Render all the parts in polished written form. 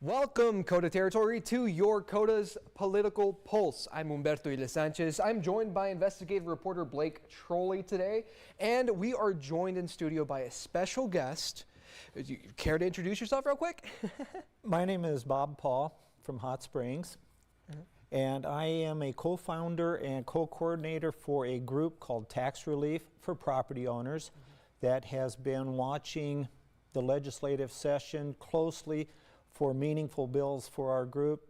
Welcome, KOTA territory, to your KOTA's Political Pulse. I'm Humberto Giles-Sanchez. I'm joined by investigative reporter Blake Troli today, and we are joined in studio by a special guest. You care to introduce yourself real quick? My name is Bob Paul from Hot Springs, and I am a co-founder and co-coordinator for a group called Tax Relief for Property Owners that has been watching the legislative session closely for meaningful bills for our group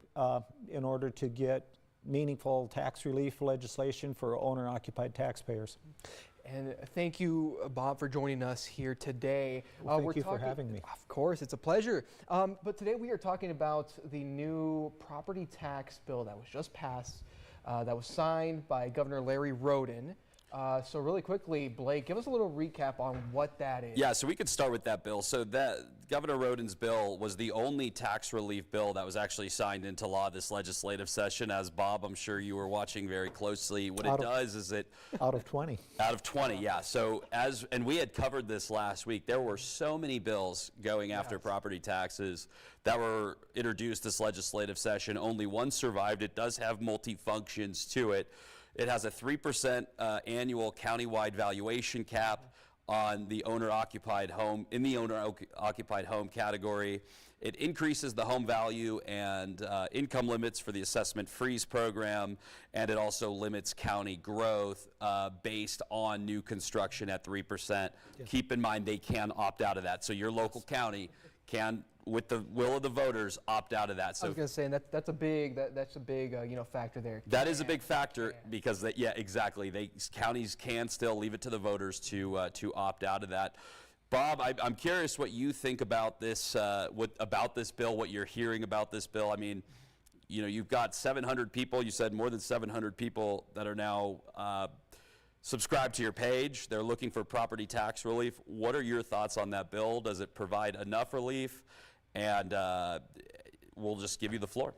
in order to get meaningful tax relief legislation for owner-occupied taxpayers. And thank you, Bob, for joining us here today. Well, thank you for having me. Of course, it's a pleasure. But today we are talking about the new property tax bill that was just passed, that was signed by Governor Larry Roden. So really quickly, Blake, give us a little recap on what that is. Yeah, so we could start with that bill. So that Governor Roden's bill was the only tax relief bill that was actually signed into law this legislative session. As Bob, I'm sure you were watching very closely. What it does is it... Out of 20. Out of 20, yeah. So and we had covered this last week, there were so many bills going after property taxes that were introduced this legislative session. Only one survived. It does have multi-functions to it. It has a 3% annual countywide valuation cap on the owner-occupied home, in the owner-occupied home category. It increases the home value and income limits for the assessment freeze program, and it also limits county growth based on new construction at 3%. Yes. Keep in mind they can opt out of that. So your local county can, with the will of the voters, opt out of that. So I was going to say that's a big factor there. That is a big factor because exactly. Counties can still leave it to the voters to opt out of that. Bob, I'm curious what you think about this about this bill, what you're hearing about this bill. I mean, you know, you've got 700 people. You said more than 700 people that are now subscribe to your page. They're looking for property tax relief. What are your thoughts on that bill? Does it provide enough relief? And we'll just give you the floor.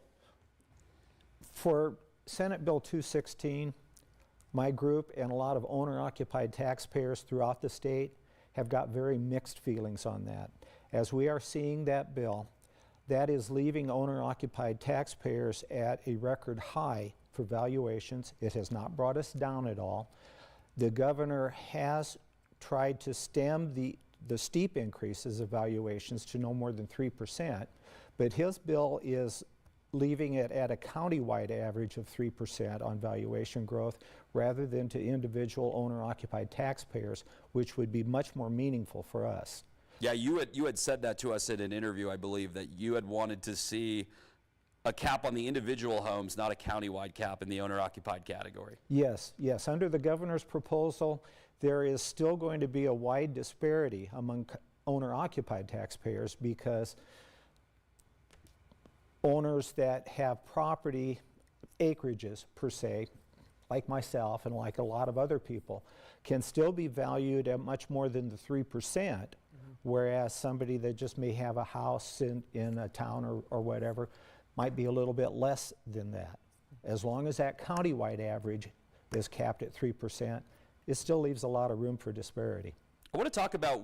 For Senate Bill 216, my group and a lot of owner-occupied taxpayers throughout the state have got very mixed feelings on that. As we are seeing that bill, that is leaving owner-occupied taxpayers at a record high for valuations. It has not brought us down at all. The governor has tried to stem the steep increases of valuations to no more than 3%, but his bill is leaving it at a countywide average of 3% on valuation growth rather than to individual owner-occupied taxpayers, which would be much more meaningful for us. Yeah, you had said that to us in an interview, I believe, that you had wanted to see a cap on the individual homes, not a countywide cap in the owner-occupied category. Yes, yes. Under the governor's proposal, there is still going to be a wide disparity among owner-occupied taxpayers because owners that have property acreages, per se, like myself and like a lot of other people, can still be valued at much more than the 3%, whereas somebody that just may have a house in a town or whatever might be a little bit less than that. As long as that countywide average is capped at 3%, it still leaves a lot of room for disparity. I want to talk about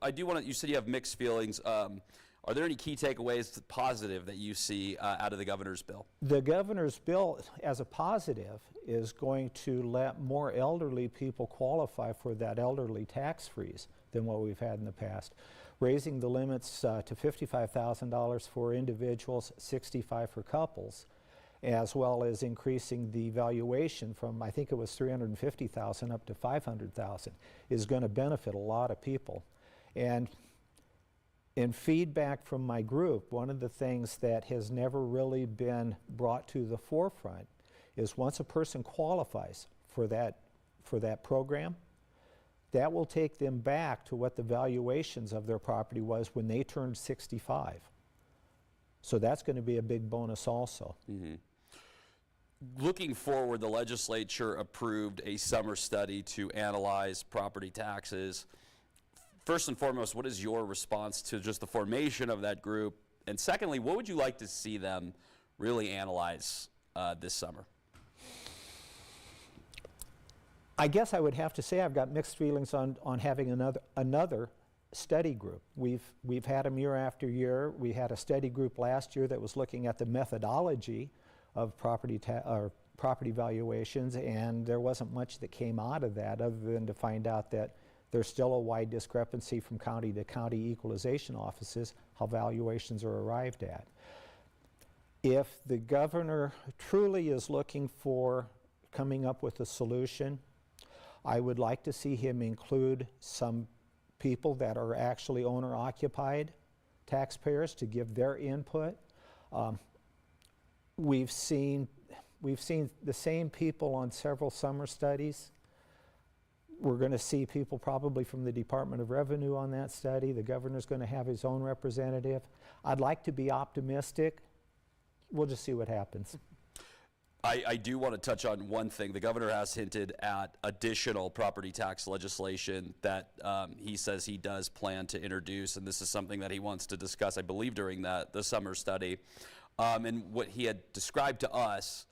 I do want to, you said you have mixed feelings. Are there any key takeaways positive that you see out of the governor's bill? The governor's bill, as a positive, is going to let more elderly people qualify for that elderly tax freeze than what we've had in the past, raising the limits to $55,000 for individuals, $65,000 for couples, as well as increasing the valuation from, I think it was $350,000 up to $500,000, is going to benefit a lot of people. And in feedback from my group, one of the things that has never really been brought to the forefront is once a person qualifies for that program, that will take them back to what the valuations of their property was when they turned 65. So that's going to be a big bonus also. Looking forward, the legislature approved a summer study to analyze property taxes. First and foremost, what is your response to just the formation of that group? And secondly, what would you like to see them really analyze this summer? I guess I would have to say I've got mixed feelings on having another study group. We've had them year after year. We had a study group last year that was looking at the methodology of property valuations, and there wasn't much that came out of that other than to find out that there's still a wide discrepancy from county to county equalization offices how valuations are arrived at. If the governor truly is looking for coming up with a solution, I would like to see him include some people that are actually owner-occupied taxpayers to give their input. We've seen the same people on several summer studies. We're going to see people probably from the Department of Revenue on that study. The governor's going to have his own representative. I'd like to be optimistic. We'll just see what happens. I do want to touch on one thing. The governor has hinted at additional property tax legislation that he says he does plan to introduce, and this is something that he wants to discuss, I believe, during the summer study. And what he had described to us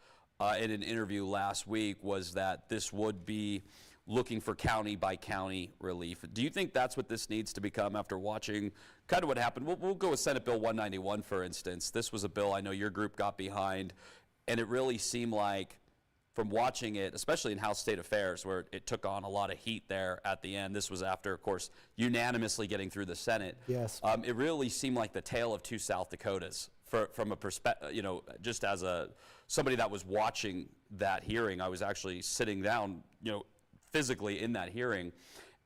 in an interview last week was that this would be looking for county by county relief. Do you think that's what this needs to become after watching kind of what happened? We'll go with Senate Bill 191, for instance. This was a bill I know your group got behind, and it really seemed like, from watching it, especially in House State Affairs, where it took on a lot of heat there at the end. This was after, of course, unanimously getting through the Senate. Yes. It really seemed like the tale of two South Dakotas. From a perspective, you know, just as somebody that was watching that hearing, I was actually sitting down, you know, physically in that hearing,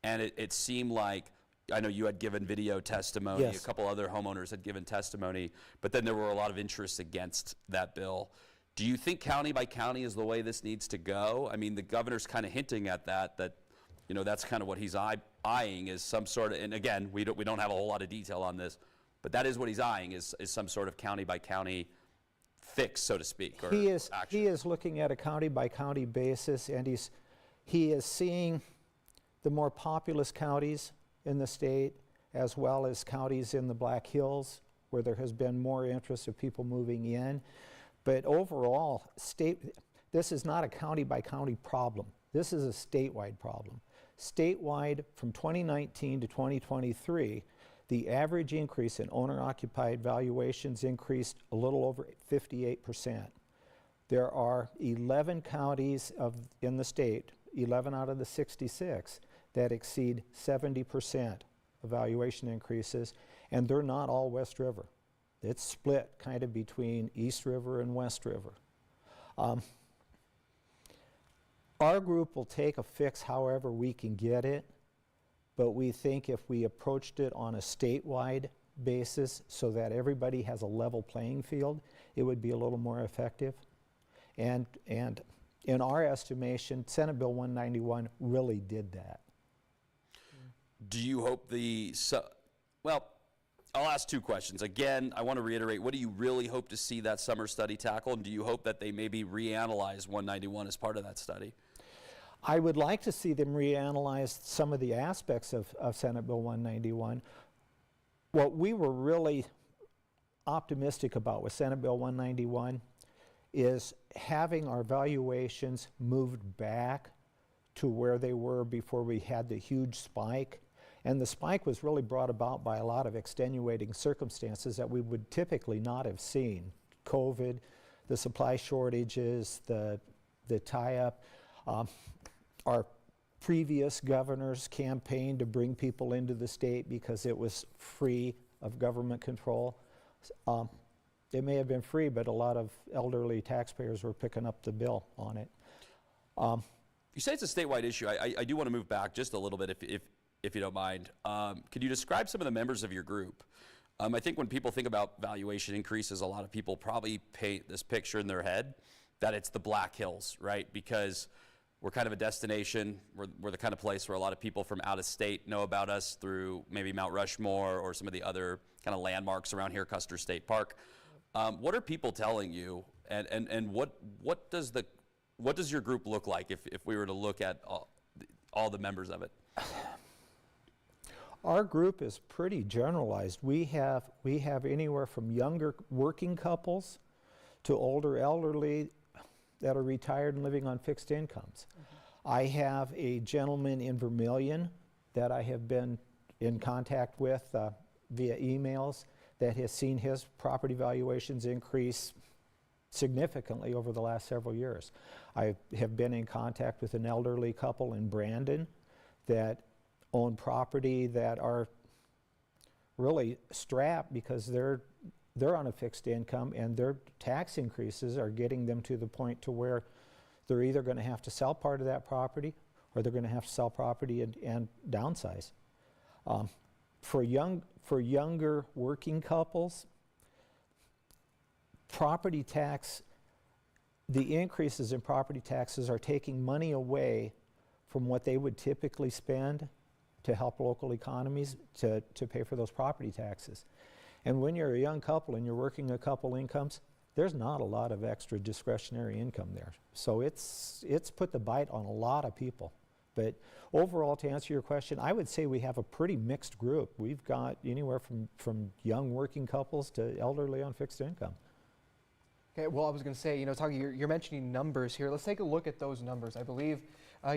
and it seemed like, I know you had given video testimony, yes. A couple other homeowners had given testimony, but then there were a lot of interests against that bill. Do you think county by county is the way this needs to go? I mean, the governor's kind of hinting at that, you know, that's kind of what he's eyeing is some sort of, and again, we don't have a whole lot of detail on this, but that is what he's eyeing is some sort of county by county fix, so to speak, or action. He is looking at a county by county basis, and he is seeing the more populous counties in the state as well as counties in the Black Hills where there has been more interest of people moving in. But overall, this is not a county by county problem. This is a statewide problem. Statewide, from 2019 to 2023, the average increase in owner-occupied valuations increased a little over 58%. There are 11 counties in the state, 11 out of the 66, that exceed 70% of valuation increases, and they're not all West River. It's split kind of between East River and West River. Our group will take a fix however we can get it, but we think if we approached it on a statewide basis so that everybody has a level playing field, it would be a little more effective. And in our estimation, Senate Bill 191 really did that. Do you hope well, I'll ask two questions. Again, I want to reiterate, what do you really hope to see that summer study tackle, and do you hope that they maybe reanalyze 191 as part of that study? I would like to see them reanalyze some of the aspects of Senate Bill 191. What we were really optimistic about with Senate Bill 191 is having our valuations moved back to where they were before we had the huge spike. And the spike was really brought about by a lot of extenuating circumstances that we would typically not have seen. COVID, the supply shortages, the tie-up. Our previous governors campaigned to bring people into the state because it was free of government control. It may have been free, but a lot of elderly taxpayers were picking up the bill on it. You say it's a statewide issue. I do want to move back just a little bit if you don't mind. Could you describe some of the members of your group? I think when people think about valuation increases, a lot of people probably paint this picture in their head that it's the Black Hills, right? Because we're kind of a destination. We're the kind of place where a lot of people from out of state know about us through maybe Mount Rushmore or some of the other kind of landmarks around here, Custer State Park. What are people telling you, and what does your group look like if we were to look at all the members of it? Our group is pretty generalized. We have anywhere from younger working couples to older elderly that are retired and living on fixed incomes. I have a gentleman in Vermilion that I have been in contact with via emails that has seen his property valuations increase significantly over the last several years. I have been in contact with an elderly couple in Brandon that own property that are really strapped because they're on a fixed income, and their tax increases are getting them to the point to where they're either going to have to sell part of that property, or they're going to have to sell property and downsize. For younger working couples, property tax, the increases in property taxes are taking money away from what they would typically spend to help local economies to pay for those property taxes. And when you're a young couple and you're working a couple incomes, there's not a lot of extra discretionary income there. So it's put the bite on a lot of people. But overall, to answer your question, I would say we have a pretty mixed group. We've got anywhere from young working couples to elderly on fixed income. Okay, well, I was going to say, you're mentioning numbers here. Let's take a look at those numbers. I believe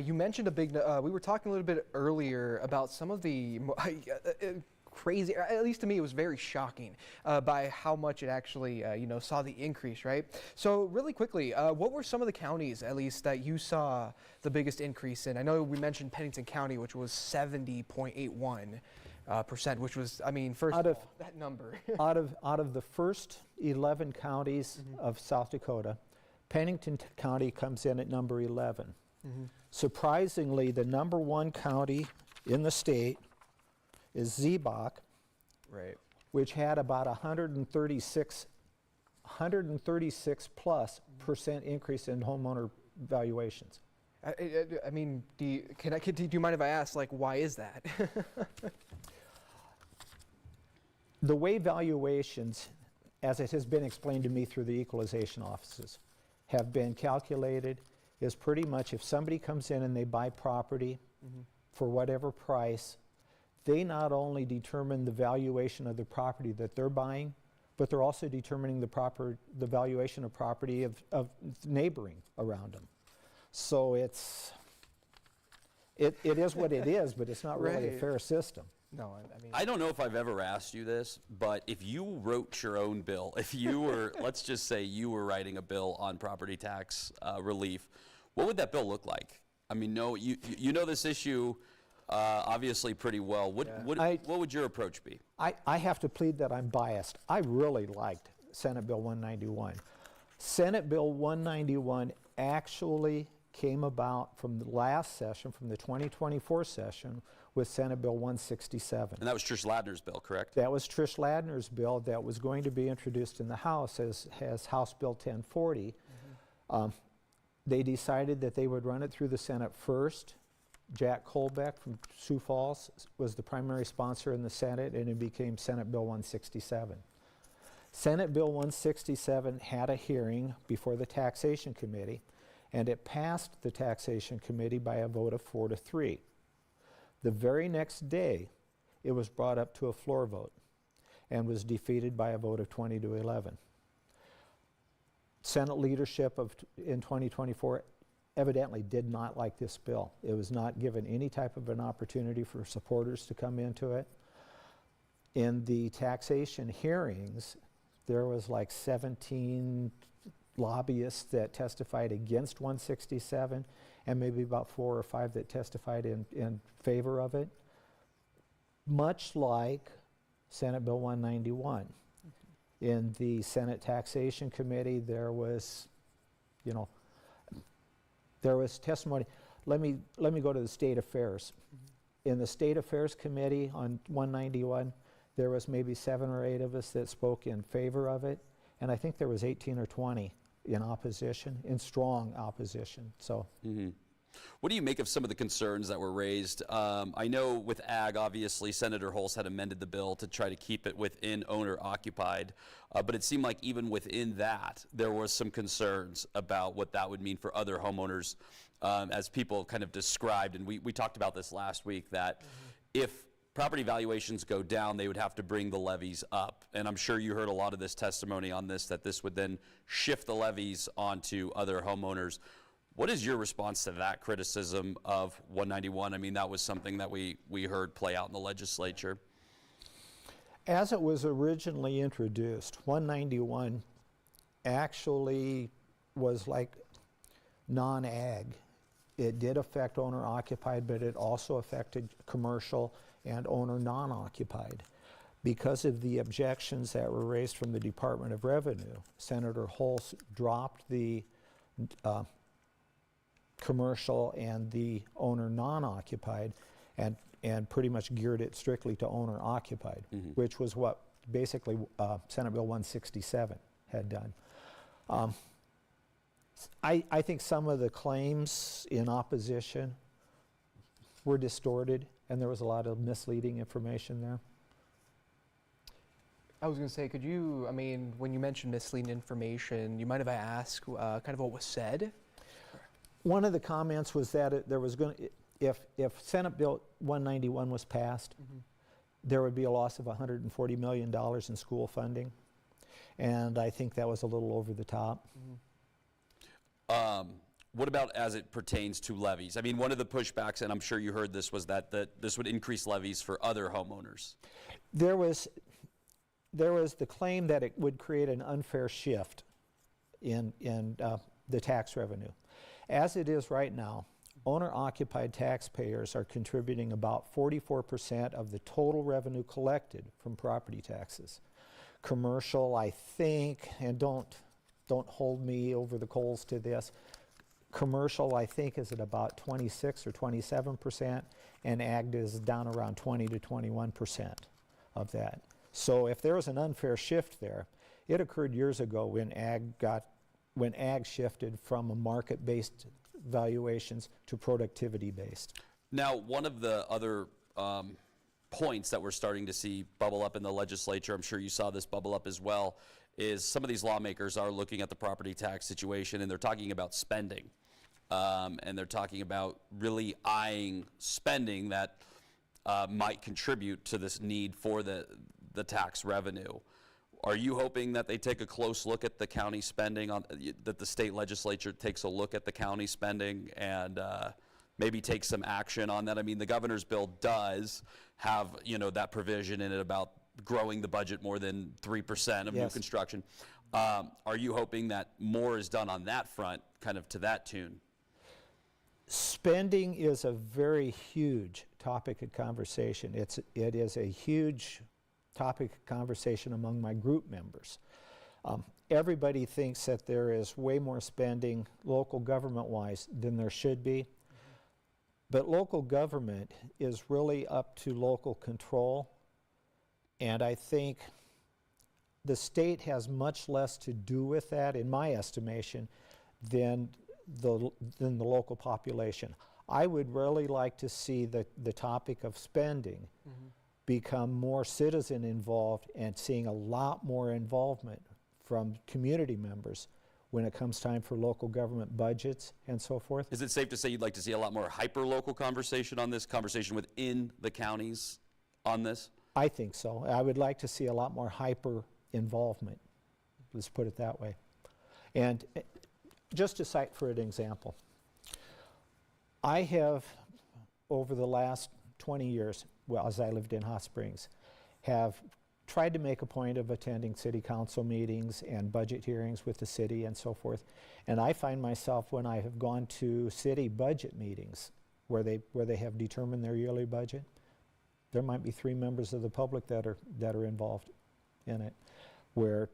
you mentioned a big, we were talking a little bit earlier about some of the crazy, at least to me, it was very shocking by how much it actually, saw the increase, right? So really quickly, what were some of the counties, at least, that you saw the biggest increase in? I know we mentioned Pennington County, which was 70.81%, which was, I mean, first of all, that number. out of the first 11 counties of South Dakota, Pennington County comes in at number 11. Surprisingly, the number one county in the state is Ziebach, right, which had about 136 plus % increase in homeowner valuations. I mean, do you mind if I ask, like, why is that? The way valuations, as it has been explained to me through the equalization offices, have been calculated is pretty much if somebody comes in and they buy property for whatever price, they not only determine the valuation of the property that they're buying, but they're also determining the valuation of property of neighboring around them. So it is what it is, but it's not really a fair system. No, I mean, I don't know if I've ever asked you this, but if you wrote your own bill, if you were, let's just say you were writing a bill on property tax relief, what would that bill look like? I mean, no, you know this issue obviously pretty well. What would your approach be? I have to plead that I'm biased. I really liked Senate Bill 191. Senate Bill 191 actually came about from the last session, from the 2024 session, with Senate Bill 167. And that was Trish Ladner's bill, correct? That was Trish Ladner's bill that was going to be introduced in the House as House Bill 1040. They decided that they would run it through the Senate first. Jack Colbeck from Sioux Falls was the primary sponsor in the Senate, and it became Senate Bill 167. Senate Bill 167 had a hearing before the Taxation Committee, and it passed the Taxation Committee by a vote of 4-3. The very next day, it was brought up to a floor vote and was defeated by a vote of 20-11. Senate leadership in 2024 evidently did not like this bill. It was not given any type of an opportunity for supporters to come into it. In the taxation hearings, there was like 17 lobbyists that testified against 167, and maybe about 4 or 5 that testified in favor of it. Much like Senate Bill 191. In the Senate Taxation Committee, there was, there was testimony. Let me go to the State Affairs. In the State Affairs Committee on 191, there was maybe 7 or 8 of us that spoke in favor of it, and I think there was 18 or 20 in opposition, in strong opposition. So. What do you make of some of the concerns that were raised? I know with ag, obviously, Senator Hulse had amended the bill to try to keep it within owner-occupied, but it seemed like even within that, there was some concerns about what that would mean for other homeowners, as people kind of described, and we talked about this last week, that if property valuations go down, they would have to bring the levies up. And I'm sure you heard a lot of this testimony on this, that this would then shift the levies onto other homeowners. What is your response to that criticism of 191? I mean, that was something that we heard play out in the legislature. As it was originally introduced, 191 actually was like non-ag. It did affect owner-occupied, but it also affected commercial and owner non-occupied. Because of the objections that were raised from the Department of Revenue, Senator Hulse dropped the commercial and the owner non-occupied and pretty much geared it strictly to owner occupied, which was what basically Senate Bill 167 had done. I think some of the claims in opposition were distorted, and there was a lot of misleading information there. I was going to say, could you, I mean, when you mentioned misleading information, you mind if I ask kind of what was said? One of the comments was that there was going to, if Senate Bill 191 was passed, there would be a loss of $140 million in school funding. And I think that was a little over the top. What about as it pertains to levies? I mean, one of the pushbacks, and I'm sure you heard this, was that this would increase levies for other homeowners. There was the claim that it would create an unfair shift in the tax revenue. As it is right now, owner-occupied taxpayers are contributing about 44% of the total revenue collected from property taxes. Commercial, I think, and don't hold me over the coals to this, commercial, I think, is at about 26 or 27%, and ag is down around 20 to 21% of that. So if there was an unfair shift there, it occurred years ago when ag shifted from a market-based valuations to productivity-based. Now, one of the other points that we're starting to see bubble up in the legislature, I'm sure you saw this bubble up as well, is some of these lawmakers are looking at the property tax situation and they're talking about spending. And they're talking about really eyeing spending that might contribute to this need for the tax revenue. Are you hoping that they take a close look at the county spending, that the state legislature takes a look at the county spending and maybe take some action on that? I mean, the governor's bill does have, that provision in it about growing the budget more than 3% of new construction. Are you hoping that more is done on that front, kind of to that tune? Spending is a very huge topic of conversation. It is a huge topic of conversation among my group members. Everybody thinks that there is way more spending local government-wise than there should be. But local government is really up to local control. And I think the state has much less to do with that, in my estimation, than the local population. I would really like to see the topic of spending become more citizen involved and seeing a lot more involvement from community members when it comes time for local government budgets and so forth. Is it safe to say you'd like to see a lot more hyper-local conversation on this, conversation within the counties on this? I think so. I would like to see a lot more hyper involvement. Let's put it that way. And just to cite for an example, I have, over the last 20 years, well, as I lived in Hot Springs, have tried to make a point of attending city council meetings and budget hearings with the city and so forth. And I find myself, when I have gone to city budget meetings where they have determined their yearly budget, there might be 3 members of the public that are involved in it, where,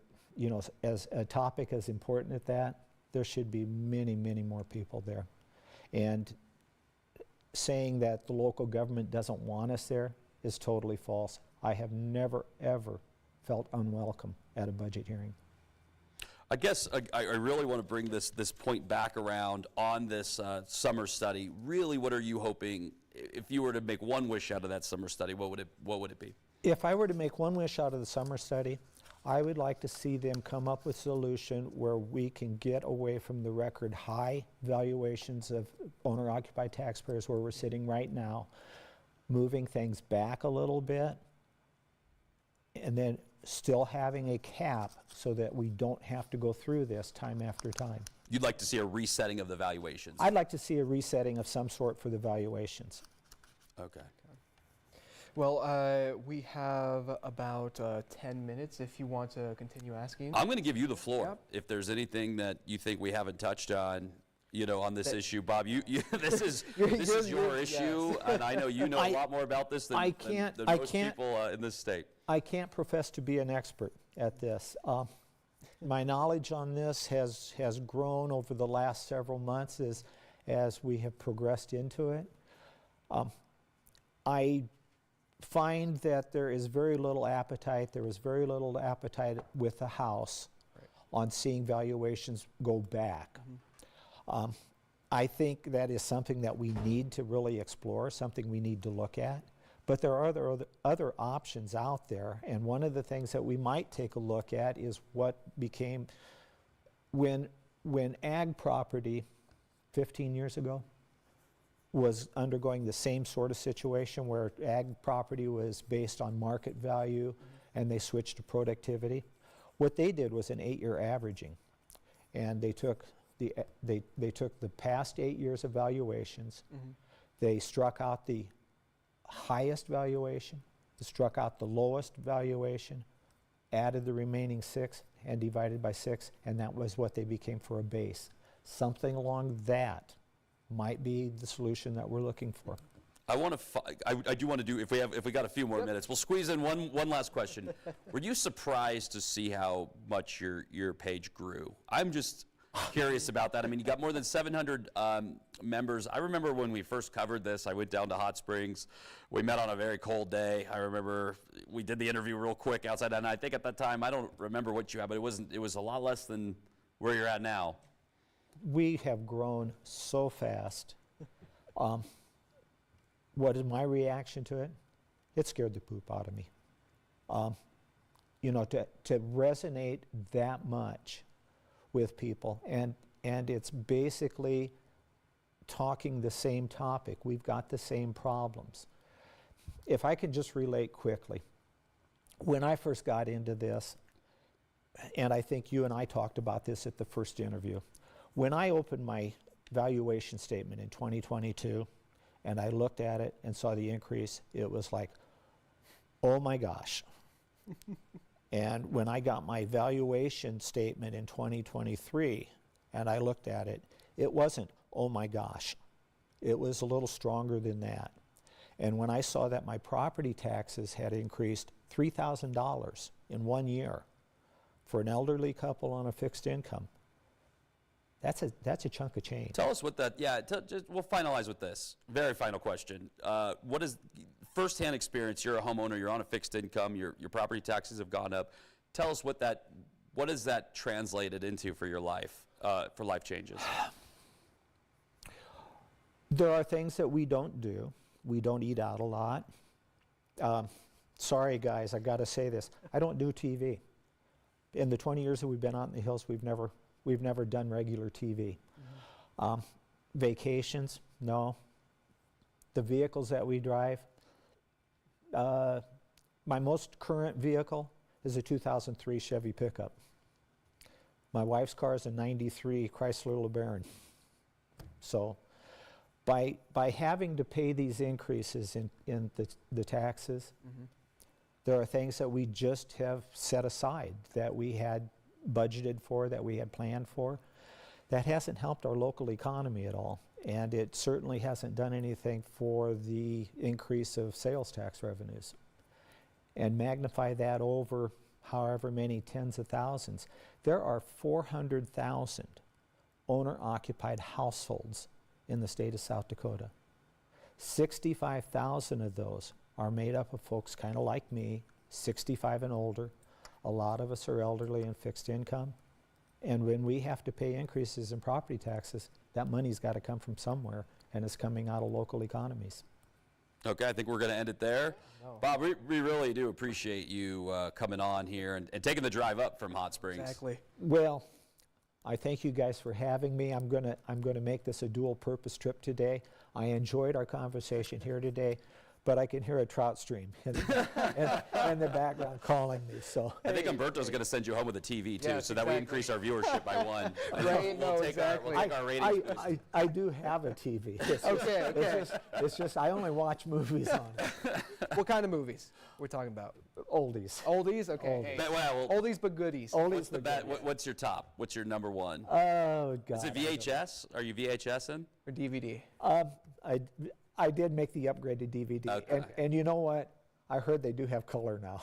as a topic as important as that, there should be many, many more people there. And saying that the local government doesn't want us there is totally false. I have never, ever felt unwelcome at a budget hearing. I guess I really want to bring this point back around on this summer study. Really, what are you hoping, if you were to make one wish out of that summer study, what would it be? If I were to make one wish out of the summer study, I would like to see them come up with a solution where we can get away from the record high valuations of owner-occupied taxpayers where we're sitting right now, moving things back a little bit, and then still having a cap so that we don't have to go through this time after time. You'd like to see a resetting of the valuations? I'd like to see a resetting of some sort for the valuations. Okay. Well, we have about 10 minutes if you want to continue asking. I'm going to give you the floor. Yep. If there's anything that you think we haven't touched on, on this issue, Bob, this is your issue, and I know you know a lot more about this than most people in this state. I can't profess to be an expert at this. My knowledge on this has grown over the last several months as we have progressed into it. I find that there is very little appetite. There was very little appetite with the House on seeing valuations go back. I think that is something that we need to really explore, something we need to look at. But there are other options out there, and one of the things that we might take a look at is what became when ag property 15 years ago was undergoing the same sort of situation where ag property was based on market value and they switched to productivity. What they did was an 8-year averaging, and they took they took the past 8 years of valuations, they struck out the highest valuation, struck out the lowest valuation, added the remaining 6 and divided by 6, and that was what they became for a base. Something along that might be the solution that we're looking for. I do want to do, if we got a few more minutes, we'll squeeze in one last question. Were you surprised to see how much your page grew? I'm just curious about that. I mean, you got more than 700 members. I remember when we first covered this, I went down to Hot Springs. We met on a very cold day. I remember we did the interview real quick outside, and I think at that time, I don't remember what you had, but it was a lot less than where you're at now. We have grown so fast. What is my reaction to it? It scared the poop out of me. To resonate that much with people, and it's basically talking the same topic. We've got the same problems. If I can just relate quickly, when I first got into this, and I think you and I talked about this at the first interview, when I opened my valuation statement in 2022 and I looked at it and saw the increase, it was like, oh my gosh. And when I got my valuation statement in 2023 and I looked at it, it wasn't, oh my gosh. It was a little stronger than that. And when I saw that my property taxes had increased $3,000 in 1 year for an elderly couple on a fixed income, that's a chunk of change. Tell us what that, we'll finalize with this. Very final question. What is firsthand experience? You're a homeowner, you're on a fixed income, your property taxes have gone up. Tell us what has that translated into for your life, for life changes? There are things that we don't do. We don't eat out a lot. Sorry guys, I gotta say this. I don't do TV. In the 20 years that we've been out in the hills, we've never done regular TV. Vacations, no. The vehicles that we drive, my most current vehicle is a 2003 Chevy pickup. My wife's car is a 93 Chrysler LeBaron. So by having to pay these increases in the taxes, there are things that we just have set aside that we had budgeted for, that we had planned for. That hasn't helped our local economy at all, and it certainly hasn't done anything for the increase of sales tax revenues. And magnify that over however many tens of thousands. There are 400,000 owner-occupied households in the state of South Dakota. 65,000 of those are made up of folks kind of like me, 65 and older. A lot of us are elderly and fixed income. And when we have to pay increases in property taxes, that money's got to come from somewhere, and it's coming out of local economies. Okay, I think we're going to end it there. No. Bob, we really do appreciate you coming on here and taking the drive up from Hot Springs. Exactly. Well, I thank you guys for having me. I'm going to make this a dual-purpose trip today. I enjoyed our conversation here today, but I can hear a trout stream in the background calling me. So I think Humberto's going to send you home with a TV too, Yes, so that we exactly. increase our viewership by 1. Right, no, exactly. We'll take our ratings boost. I do have a TV. It's Okay. It's just I only watch movies on it. What kind of movies we're talking about? Oldies. Oldies? Okay. Oldies. Hey. But, well, Oldies but goodies. Oldies. what's the bet? What's your top? What's your number 1? Oh God. Is it VHS? Are you VHSing? Or DVD. I did make the upgrade to DVD, Okay. and you know what? I heard they do have color now.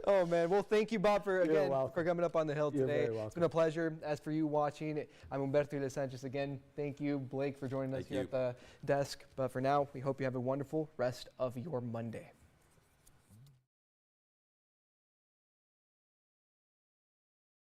Oh man, well thank you, Bob, for welcome. coming up on the hill You're today. very welcome. It's been a pleasure. As for you watching, I'm Humberto Giles-Sanchez again. Thank you, Blake, for joining us Thank here you. at the desk. But for now, we hope you have a wonderful rest of your Monday.